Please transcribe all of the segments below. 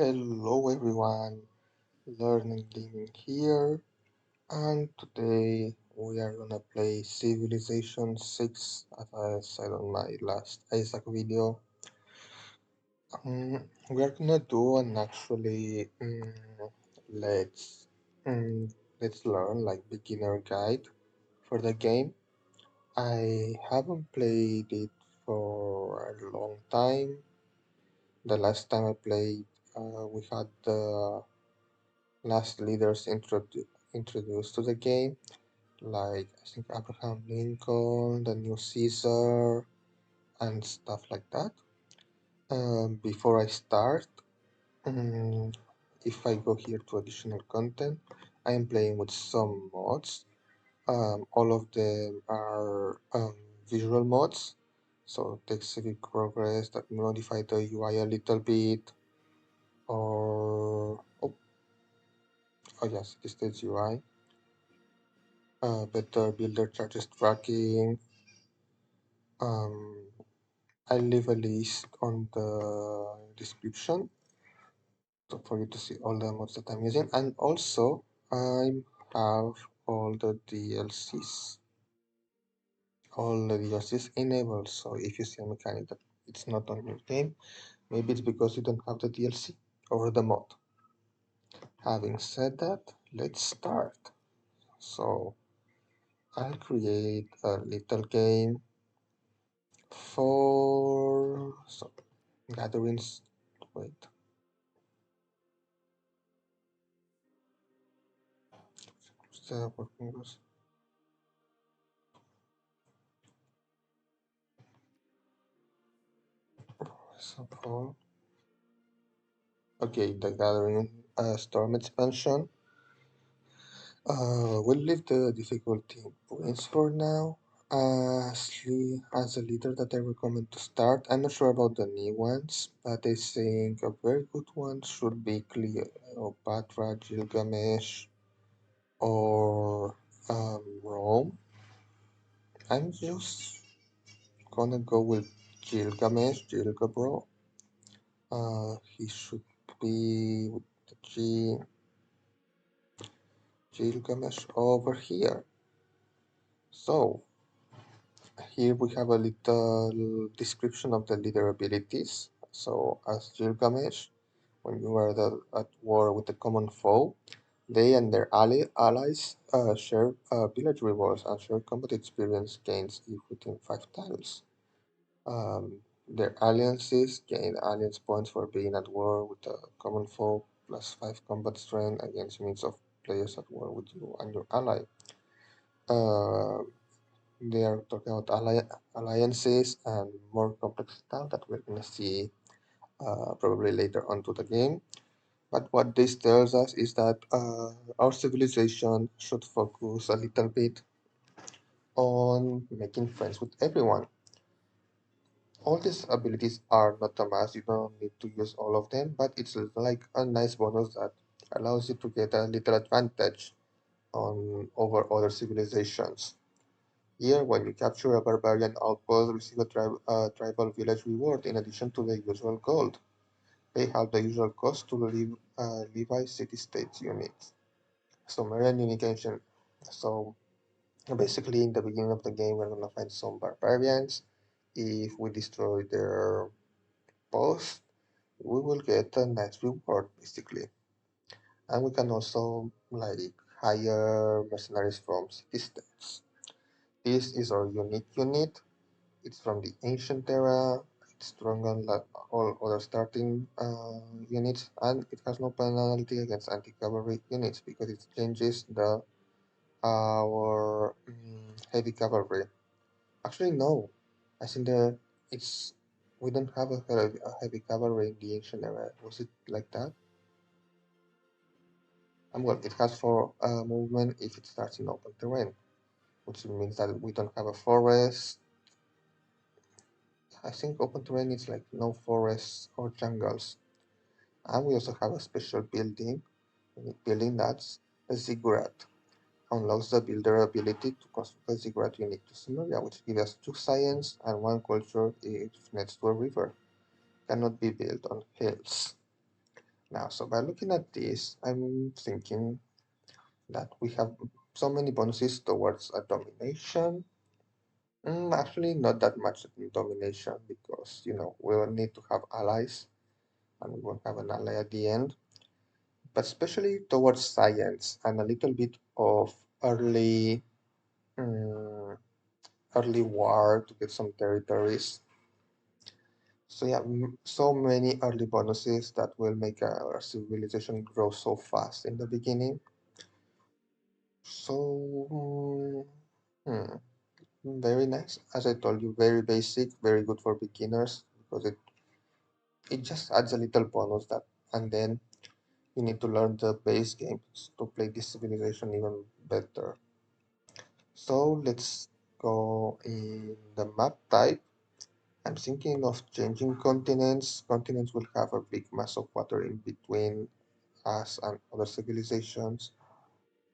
Hello everyone, Learning Gaming here, and today we are gonna play Civilization 6 as I said on my last Isaac video. We are gonna do an actually let's let's learn like beginner guide for the game. I haven't played it for a long time. The last time I played, we had the last leaders introduced to the game, like I think Abraham Lincoln, the new Caesar, and stuff like that. Before I start, um, if I go here to additional content, I am playing with some mods. All of them are visual mods, so text civic progress that modify the UI a little bit, or oh yes, this is UI. Better builder charges tracking. Um, I'll leave a list on the description for you to see all the mods that I'm using, and also I have all the DLCs, enabled. So if you see a mechanic that it's not on your game, maybe it's because you don't have the DLC or the mod. Having said that, let's start. So I'll create a little game for gatherings. Wait, the working groups. Example. Okay, the gathering storm expansion. We'll leave the difficulty in points for now. As a leader that I recommend to start. I'm not sure about the new ones, but I think a very good one should be Cleopatra, Gilgamesh, or Rome. I'm just gonna go with Gilgabro. He should be with the Gilgamesh over here. So here we have a little description of the leader abilities. So as Gilgamesh, when you are at war with a common foe, they and their allies share village rewards and share combat experience gains if within 5 tiles. Their alliances gain alliance points for being at war with a common foe, +5 combat strength against units of players at war with you and your ally. Uh, they are talking about alliances and more complex stuff that we're going to see probably later on to the game. But what this tells us is that our civilization should focus a little bit on making friends with everyone. All these abilities are not a must, you don't need to use all of them, but it's like a nice bonus that allows you to get a little advantage on over other civilizations. Here, when you capture a barbarian outpost, receive a tribal village reward in addition to the usual gold. Pay half the usual cost to Levi city-state units. So Marian unification. So basically, in the beginning of the game, we're gonna find some barbarians. If we destroy their post, we will get a nice reward basically, and we can also like hire mercenaries from city states. This is our unique unit. It's from the ancient era. It's stronger than all other starting units, and it has no penalty against anti-cavalry units because it changes the our heavy cavalry. Actually, no. I think it's we don't have a heavy cavalry in the ancient era. Was it like that? And well, it has 4 movement if it starts in open terrain, which means that we don't have a forest. I think open terrain is like no forests or jungles. And we also have a special building that's a ziggurat. Unlocks the builder ability to construct a ziggurat unique to Sumeria, which gives us 2 science and 1 culture if next to a river. Cannot be built on hills. Now, so by looking at this, I'm thinking that we have so many bonuses towards a domination. Actually, not that much in domination because, we will need to have allies and we won't have an ally at the end. But especially towards science and a little bit of early, mm, early war to get some territories. So yeah, so many early bonuses that will make our civilization grow so fast in the beginning. So, very nice. As I told you, very basic, very good for beginners because it just adds a little bonus that, and then you need to learn the base games to play this civilization even better. So let's go in the map type. I'm thinking of changing continents. Continents will have a big mass of water in between us and other civilizations,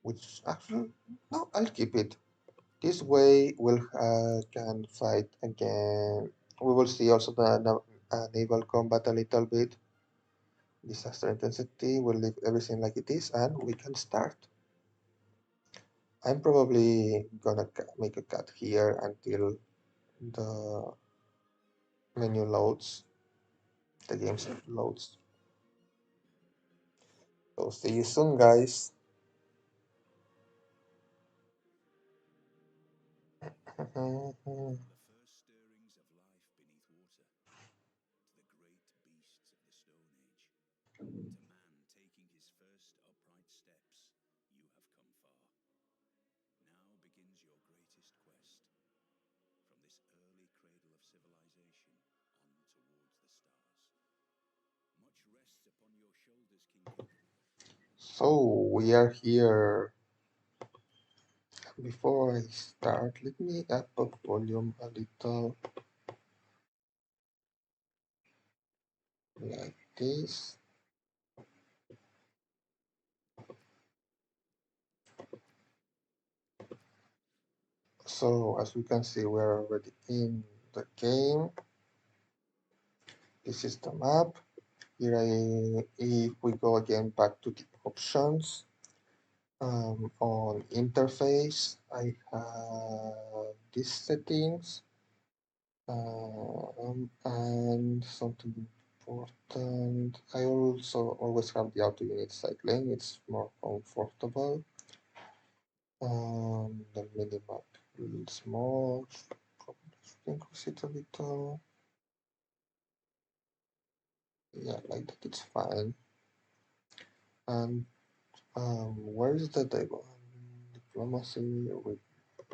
which actually, no, I'll keep it. This way we'll can fight again. We will see also the naval combat a little bit. Disaster intensity, we'll leave everything like it is and we can start. I'm probably gonna make a cut here until the menu loads, the game loads. So see you soon, guys. So we are here. Before I start, let me up the volume a little like this. So as we can see, we're already in the game. This is the map. Here, if we go again back to the options, on interface, I have these settings, and something important. I also always have the auto unit cycling. It's more comfortable. The minimap is small. Increase it a little. Yeah, like that. It's fine. And where is the table? Diplomacy with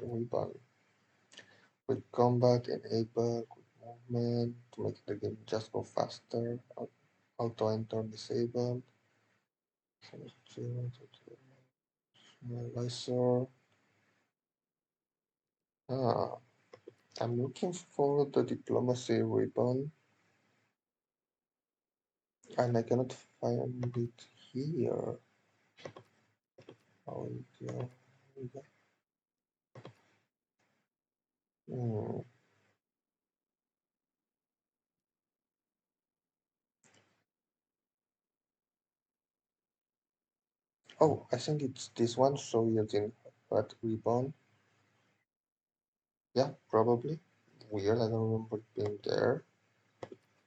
weapon. Quick combat, enable, quick movement to make the game just go faster. Auto enter disabled. Analyzer. Ah, I'm looking for the diplomacy ribbon and I cannot find it here. Oh, yeah. Hmm. Oh, I think it's this one. So using that ribbon. Yeah, probably. Weird. I don't remember it being there.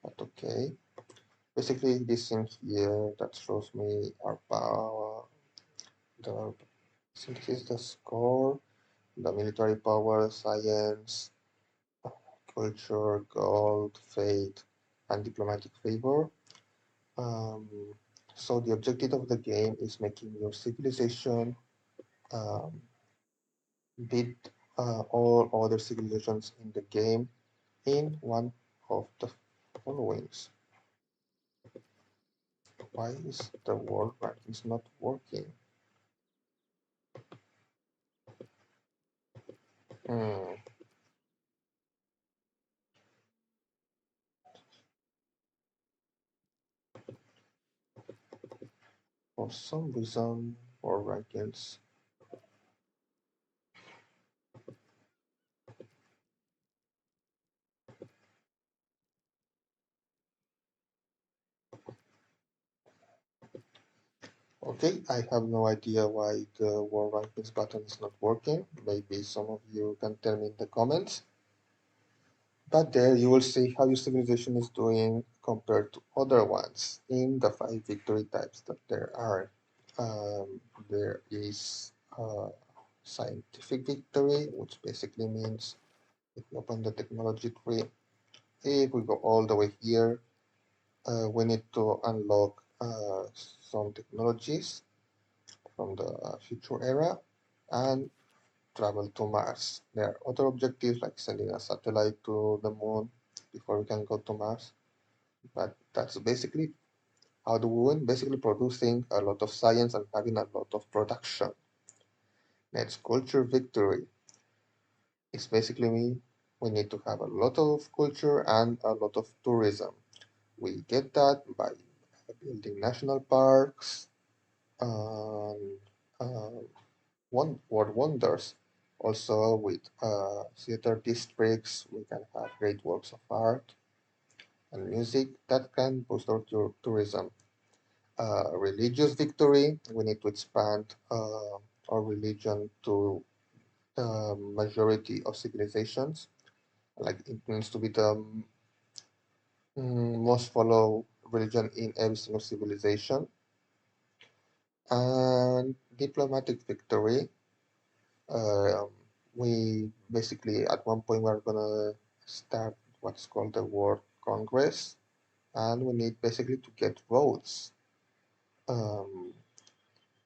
But okay. Basically, this thing here that shows me our power. The I think this is the score. The military power, science, culture, gold, faith, and diplomatic favor. Um, so the objective of the game is making your civilization um, beat all other civilizations in the game in one of the followings. Why is the world rankings not working? Hmm. For some reason, world rankings. Okay, I have no idea why the world rankings button is not working. Maybe some of you can tell me in the comments. But there you will see how your civilization is doing compared to other ones in the 5 victory types that there are. There is scientific victory, which basically means if you open the technology tree, if we go all the way here, we need to unlock some technologies from the future era and travel to Mars. There are other objectives like sending a satellite to the moon before we can go to Mars. But that's basically how do we win? Basically producing a lot of science and having a lot of production. Next, culture victory. It's basically we need to have a lot of culture and a lot of tourism. We get that by building national parks and uh, world wonders. Also, with theater districts, we can have great works of art and music that can boost our tourism. Religious victory, we need to expand our religion to the majority of civilizations. Like it needs to be the most followed religion in every single civilization. And diplomatic victory, um, we basically at one point we're gonna start what's called the World Congress, and we need basically to get votes. Um,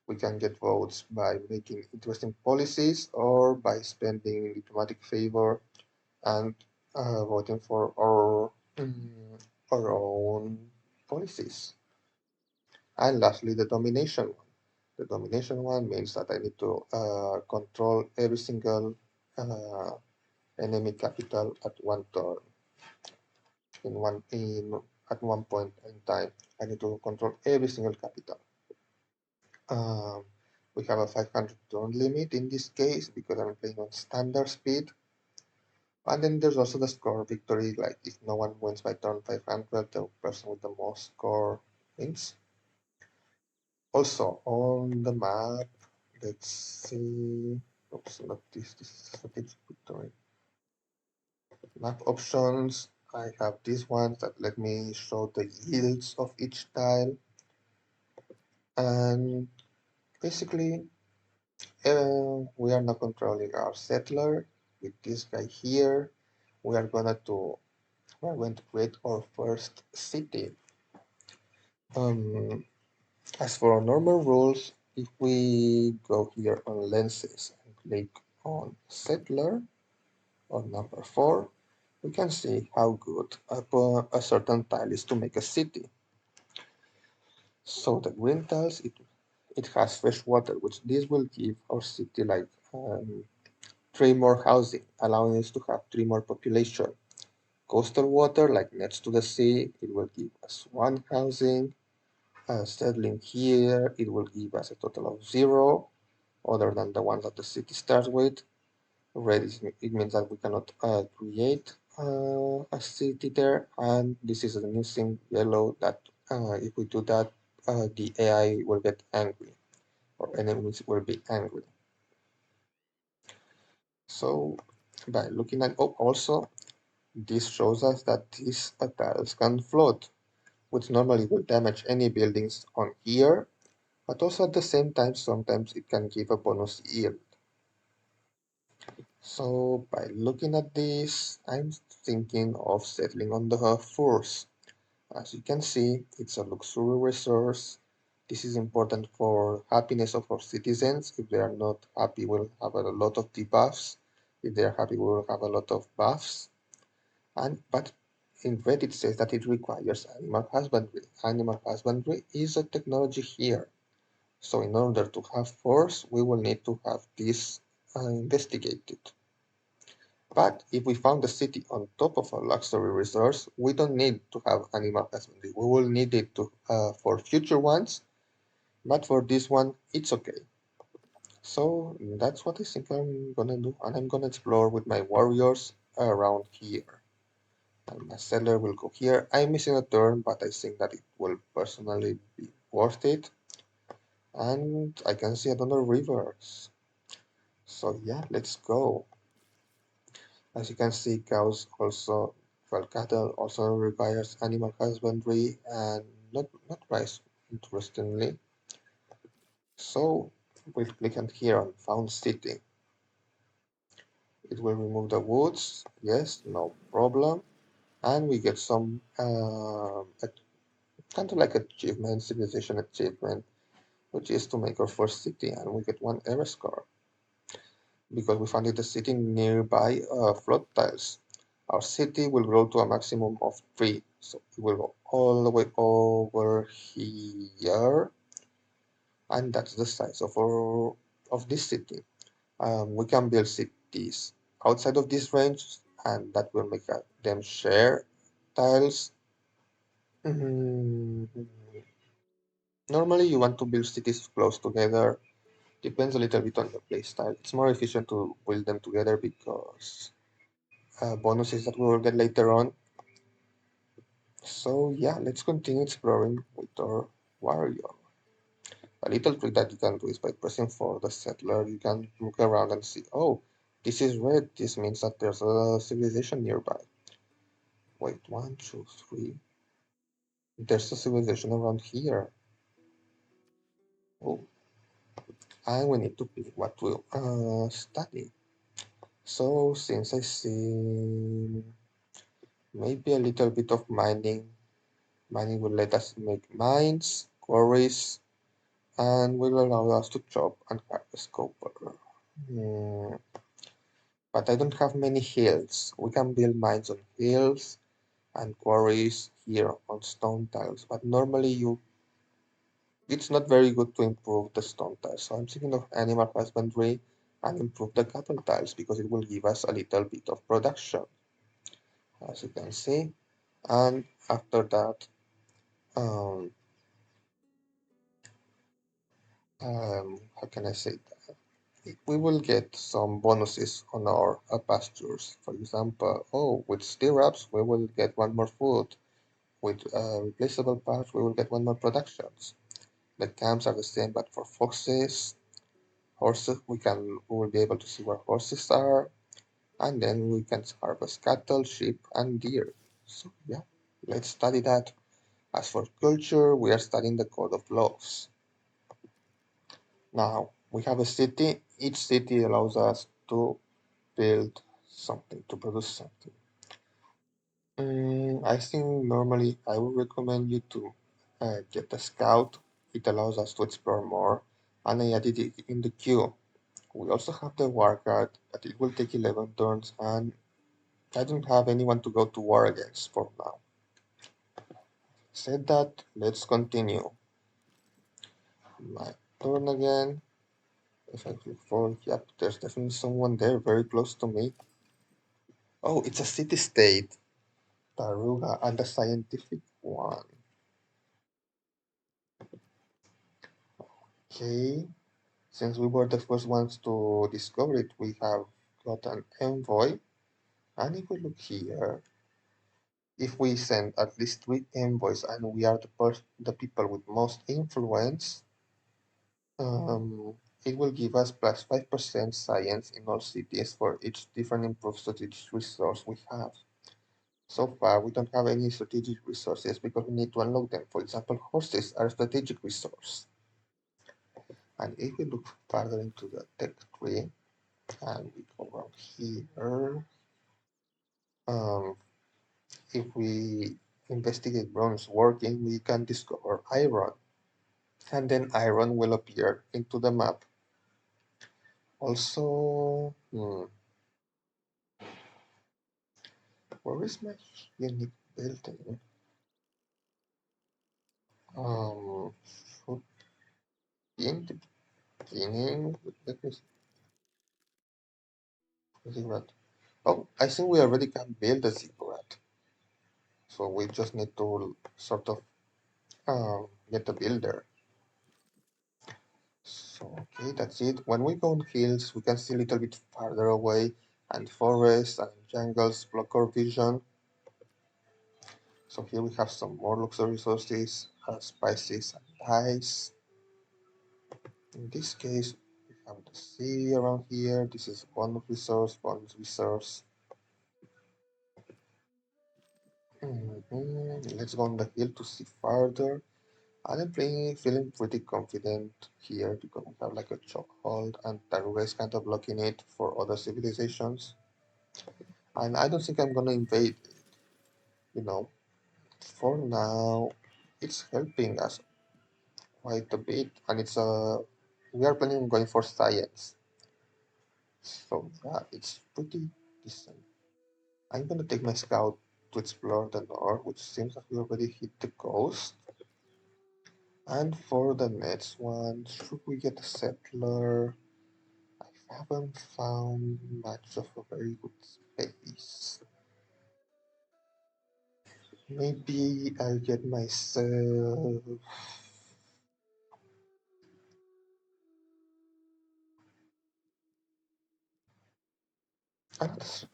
we can get votes by making interesting policies or by spending diplomatic favor and voting for our own policies. And lastly, the domination one. The domination one means that I need to control every single uh, enemy capital at one turn. At one point in time, I need to control every single capital. Um, we have a 500 turn limit in this case because I'm playing on standard speed. And then there's also the score victory, like if no one wins by turn 500, the person with the most score wins. Also on the map, let's see. Oops, not this. This is strategic victory. Map options. I have these ones that let me show the yields of each tile. And basically, we are now controlling our settler with this guy here. We are going to create our first city. Um, as for our normal rules, if we go here on lenses and click on settler on number 4, we can see how good a certain tile is to make a city. So the green tiles, it has fresh water, which this will give our city like 3 more housing, allowing us to have 3 more population. Coastal water, like next to the sea, it will give us 1 housing. Settling here, it will give us a total of 0, other than the one that the city starts with. Red it means that we cannot create a city there, and this is the new thing, yellow, that if we do that, the AI will get angry, or enemies will be angry. So by looking at also, this shows us that these tiles can float, which normally will damage any buildings on here, but also at the same time, sometimes it can give a bonus yield. So by looking at this, I'm thinking of settling on the furs. As you can see, it's a luxury resource. This is important for happiness of our citizens. If they are not happy, we'll have a lot of debuffs. If they are happy, we will have a lot of buffs. But in red, it says that it requires animal husbandry. Animal husbandry is a technology here. So in order to have force, we will need to have this investigated. But if we found a city on top of a luxury resource, we don't need to have animal husbandry. We will need it for future ones, but for this one, it's okay. So that's what I think I'm gonna do, and I'm gonna explore with my warriors around here. And my settler will go here. I'm missing a turn, but I think that it will personally be worth it. And I can see another rivers. So yeah, let's go. As you can see, cows also, well, cattle also requires animal husbandry and not rice, interestingly. So we'll click on here on found city. It will remove the woods. Yes, no problem. And we get some kind of like achievement, civilization achievement, which is to make our first city, and we get one error score because we found it a city nearby flood tiles. Our city will grow to a maximum of 3, so it will go all the way over here, and that's the size of our of this city. We can build cities outside of this range, and that will make them share tiles. Mhm. Normally, you want to build cities close together. Depends a little bit on your playstyle. It's more efficient to build them together because bonuses that we will get later on. So yeah, let's continue exploring with our warrior. A little trick that you can do is by pressing for the settler, you can look around and see, oh, this is red. This means that there's a civilization nearby. Wait, one, two, three. There's a civilization around here. Oh, and we need to pick what to study. So since I see maybe a little bit of mining, mining will let us make mines, quarries, and will allow us to chop and harvest copper. Hmm, but I don't have many hills. We can build mines on hills and quarries here on stone tiles, but normally it's not very good to improve the stone tiles. So I'm thinking of animal husbandry and improve the cattle tiles because it will give us a little bit of production, as you can see. And after that, um, how can I say that? We will get some bonuses on our pastures. For example, oh, with stirrups, we will get one more food. With replaceable parts, we will get one more productions. The camps are the same, but for foxes, horses, we will be able to see where horses are, and then we can harvest cattle, sheep, and deer. So yeah, let's study that. As for culture, we are studying the code of laws. Now we have a city. Each city allows us to build something, to produce something. I think normally I would recommend you to get a scout. It allows us to explore more, and I added it in the queue. We also have the war guard, but it will take 11 turns, and I don't have anyone to go to war against for now. Said that, let's continue. My turn again. If I click for, yep, there's definitely someone there very close to me. Oh, it's a city state. Taruga and the scientific one. Okay, since we were the first ones to discover it, we have got an envoy. And if we look here, if we send at least 3 envoys and we are the people with most influence, um, it will give us plus 5% science in all cities for each different improved strategic resource we have. So far, we don't have any strategic resources because we need to unlock them. For example, horses are a strategic resource. And if we look further into the tech tree, and we go around here, um, if we investigate bronze working, we can discover iron, and then iron will appear into the map. Also, where is my unique building? Um, should be in the beginning. Let me ziggurat. Oh, I think we already can build a ziggurat. So we just need to sort of get a builder. So, okay, that's it. When we go on hills, we can see a little bit farther away, and forests and jungles block our vision. So here we have some more luxury resources, spices and dyes. In this case, we have the sea around here. This is one resource, one resource. Let's go on the hill to see further. I'm feeling pretty confident here because we have like a chokehold and Taruga is kind of blocking it for other civilizations. And I don't think I'm gonna invade it, you know. For now, it's helping us quite a bit, and we are planning on going for science. So yeah, it's pretty decent. I'm gonna take my scout to explore the north, which seems like we already hit the coast. And for the next one, should we get a settler? I haven't found much of a very good space. Maybe I'll get myself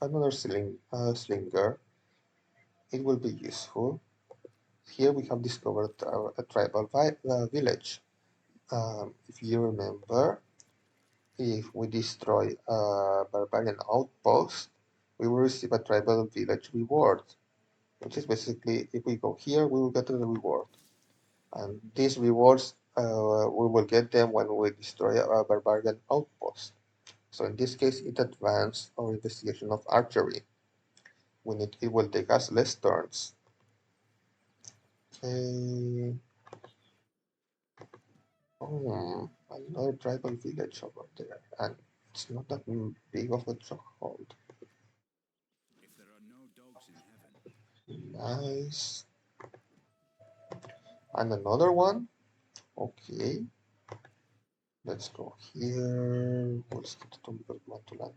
another slinger. It will be useful. Here we have discovered a tribal village. If you remember, if we destroy a barbarian outpost, we will receive a tribal village reward, which is basically if we go here, we will get a reward. And these rewards, we will get them when we destroy a barbarian outpost. So in this case, it advanced our investigation of archery. It will take us less turns. Okay. Another tribal village over there, and it's not that big of a stronghold. If there are no dogs in heaven. Nice. And another one. Okay. Let's go here. We'll skip the tomb because we want to land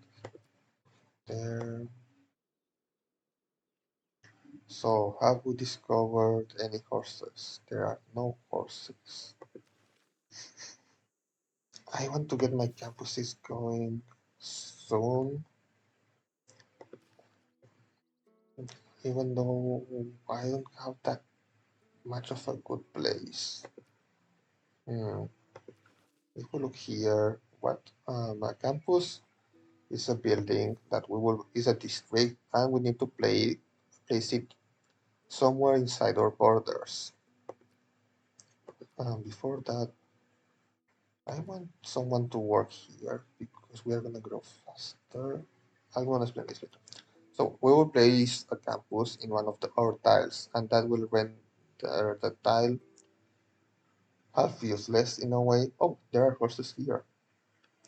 there. So, have we discovered any horses? There are no horses. I want to get my campuses going soon, even though I don't have that much of a good place. Hmm. If we look here, what my campus is a building that is a district, and we need to place it somewhere inside our borders. Before that, I want someone to work here because we are gonna grow faster. I'm gonna explain this later. So we will place a campus in one of our tiles, and that will render the tile half useless in a way. Oh, there are horses here.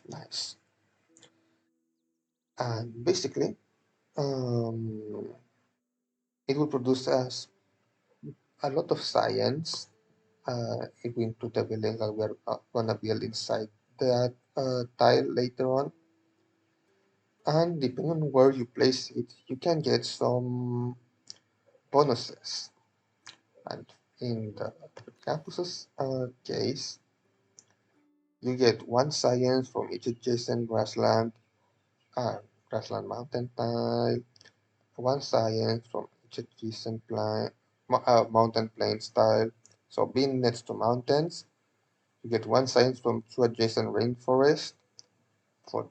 Nice. And basically, um, it will produce us a lot of science if we include the building that we're gonna build inside that tile later on. And depending on where you place it, you can get some bonuses. And in the campus's case, you get one science from each adjacent uh, grassland mountain tile, one science from each adjacent mountain plain style. So being next to mountains, you get one science from two adjacent rainforests,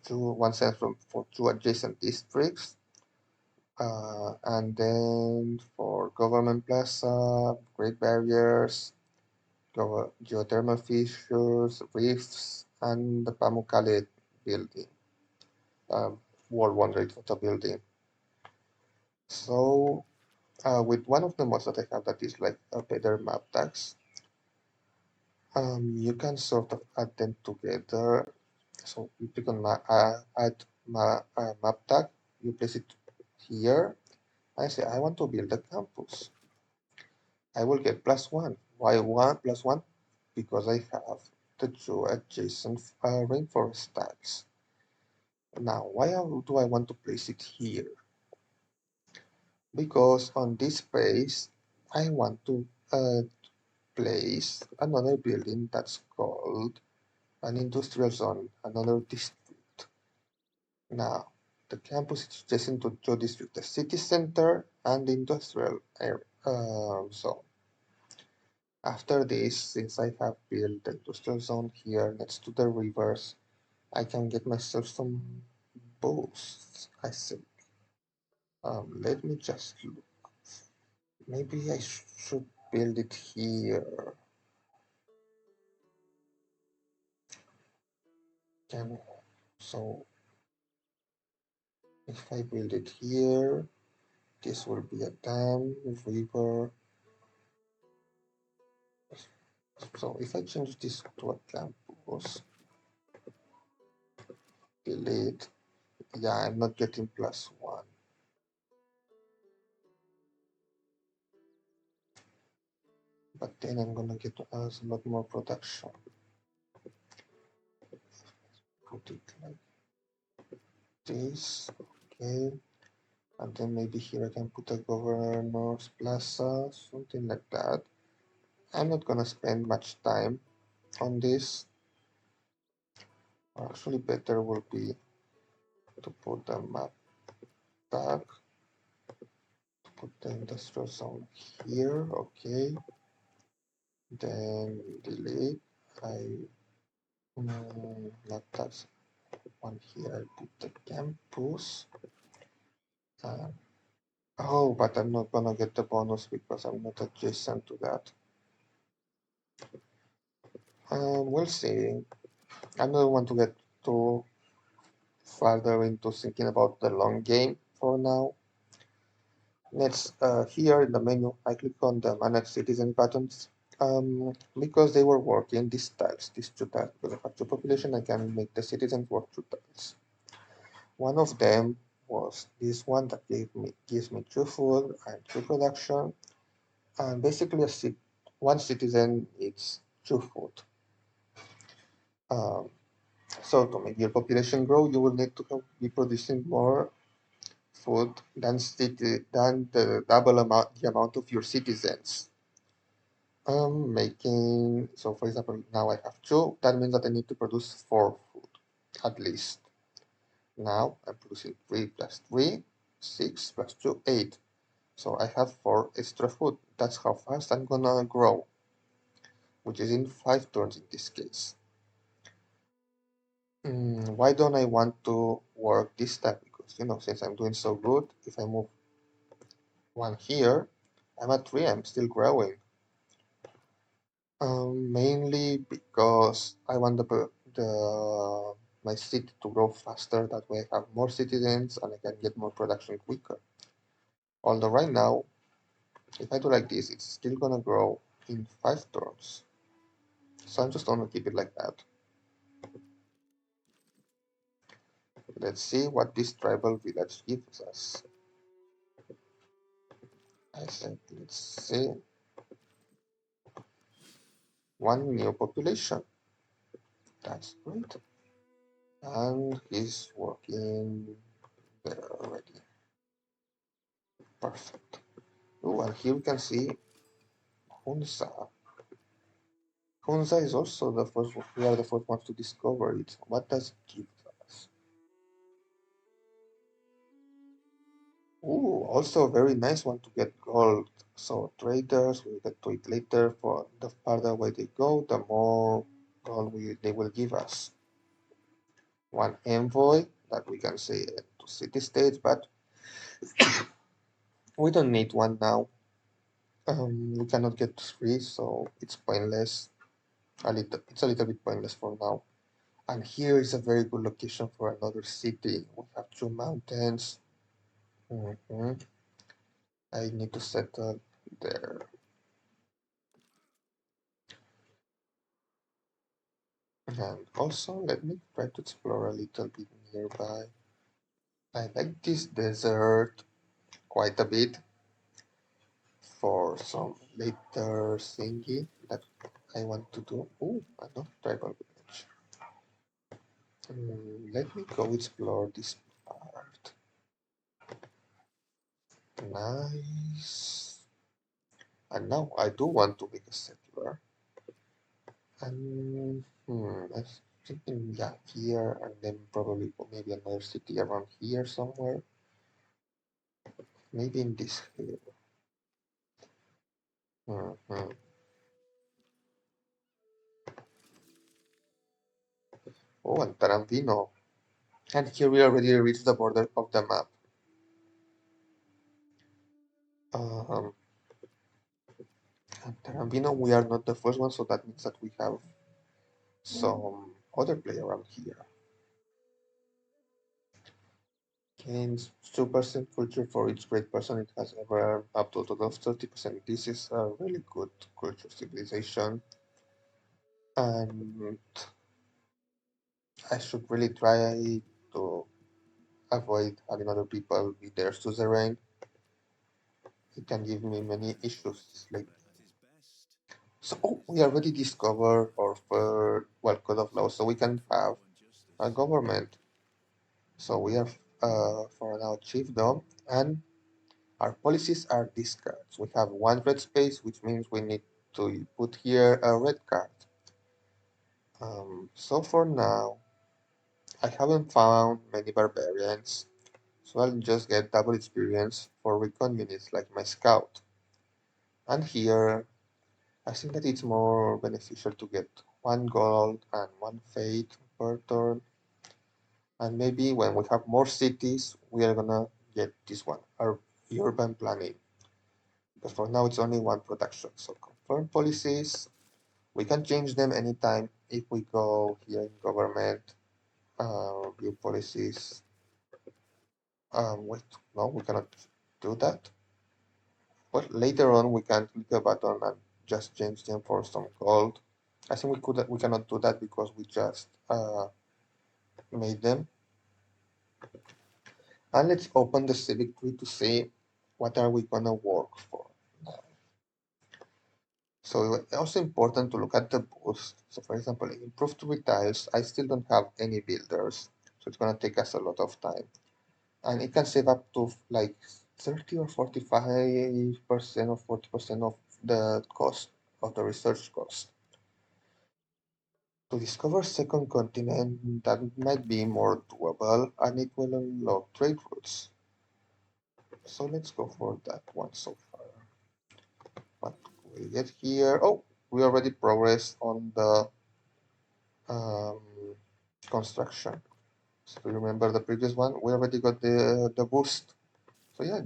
one science for two adjacent districts, and then for government plaza, Great Barriers, geothermal fissures, reefs, and the Pamukkale building, um, World Wonder Photo building. So with one of the mods that I have that is like a better map tags, you can sort of add them together. So you click on add map tag, you place it here. I say I want to build a campus. I will get +1. Why one +1? Because I have the two adjacent rainforest tiles. Now, why do I want to place it here? Because on this space, I want to place another building that's called an industrial zone, another district. Now, the campus is adjacent to two districts, the city center and the industrial area, zone. After this, since I have built the industrial zone here next to the rivers, I can get myself some boosts, I think. Let me just look. Maybe I should build it here. Can so if I build it here, this will be a dam, river. So if I change this to a campus, delete, yeah, I'm not getting +1. But then I'm gonna get a lot more production. Put it like this, okay. And then maybe here I can put a governor's plaza, something like that. I'm not gonna spend much time on this. Actually, better will be to put the map tag, to put the industrial zone here, okay. Then delete. Map tags one here. I put the campus. Oh, but I'm not gonna get the bonus because I'm not adjacent to that. We'll see. I don't want to get too farther into thinking about the long game for now. Next, here in the menu, I click on the Manage Citizen buttons because they were working these tiles, these two tiles. Because I have two population, I can make the citizens work two tiles. One of them was this one that gives me two food and two production, and basically one citizen needs two food. Um, so to make your population grow, you will need to be producing more food than the double amount the amount of your citizens. Making so for example now I have two. That means that I need to produce 4 food at least. Now I'm producing 3 + 3, 6 + 2, 8. So I have 4 extra food. That's how fast I'm gonna grow, which is in 5 turns in this case. Why don't I want to work this time? Because since I'm doing so good, if I move one here, I'm at 3, I'm still growing. Mainly because I want my city to grow faster. That way I have more citizens and I can get more production quicker. Although right now, if I do like this, it's still gonna grow in 5 turns. So I'm just gonna keep it like that. Let's see what this tribal village gives us. I think, let's see, one new population. That's great. And he's working there already. Perfect. Oh, and here we can see Hunza. Hunza is also the first one. We are the first ones to discover it. What does it give us? Ooh, also a very nice one to get gold. So traders, we'll get to it later. For the farther away they go, the more gold they will give us. One envoy that we can say to city states, but we don't need one now. We cannot get 3, so it's pointless. It's a little bit pointless for now. And here is a very good location for another city. We have 2 mountains. I need to settle there. And also, let me try to explore a little bit nearby. I like this desert quite a bit for some later thingy that I want to do. Oh, another tribal village. Let me go explore this part. Nice. And now I do want to make a settler. And I was thinking, yeah, here and then probably maybe another city around here somewhere. Maybe in this hill. Hmm Oh, and Tarantino. And here we already reached the border of the map. Um, and Tarantino, we are not the first one, so that means that we have some other player around here. Gains 2% culture for each great person it has ever earned, up to a total of 30%. This is a really good culture civilization, and I should really try to avoid having other people be their suzerain. It can give me many issues. Like But at his best, so, he oh, is we already dangerous. discovered our third well code of law, so we Fighting can for have law and a justice. government. So we have for now chiefdom, and our policies are these cards. We have one red space, which means we need to put here a red card. So for now, I haven't found many barbarians, so I'll just get double experience for recon units like my scout. And here, I think that it's more beneficial to get one gold and one fate per turn. And maybe when we have more cities, we are gonna get this one, our urban planning. Because for now it's only one production. So confirm policies. We can change them anytime if we go here in government, view policies. Wait, no, we cannot do that. But later on, we can click a button and just change them for some gold. I think we cannot do that because we just made them. And let's open the civic tree to see what are we gonna work for. So it's also important to look at the boost. So for example, in improved retiles, I still don't have any builders, so it's gonna take us a lot of time. And it can save up to like 30 or 45% or 40% of the cost of the research cost. To discover second continent, that might be more doable and it will unlock trade routes. So let's go for that one so far. What we get here? Oh, we already progressed on the um, construction. So you remember the previous one? We already got the boost. So yeah,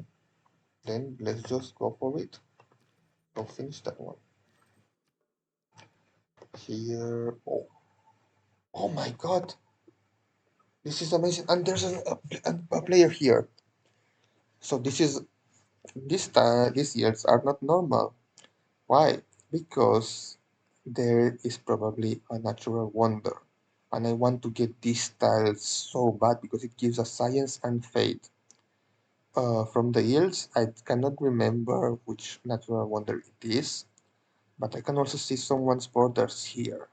then let's just go for it. Go finish that one. Here, oh, oh my God, this is amazing. And there's a player here. So these years are not normal. Why? Because there is probably a natural wonder. And I want to get this tile so bad because it gives us science and fate. From the yields, I cannot remember which natural wonder it is, but I can also see someone's borders here.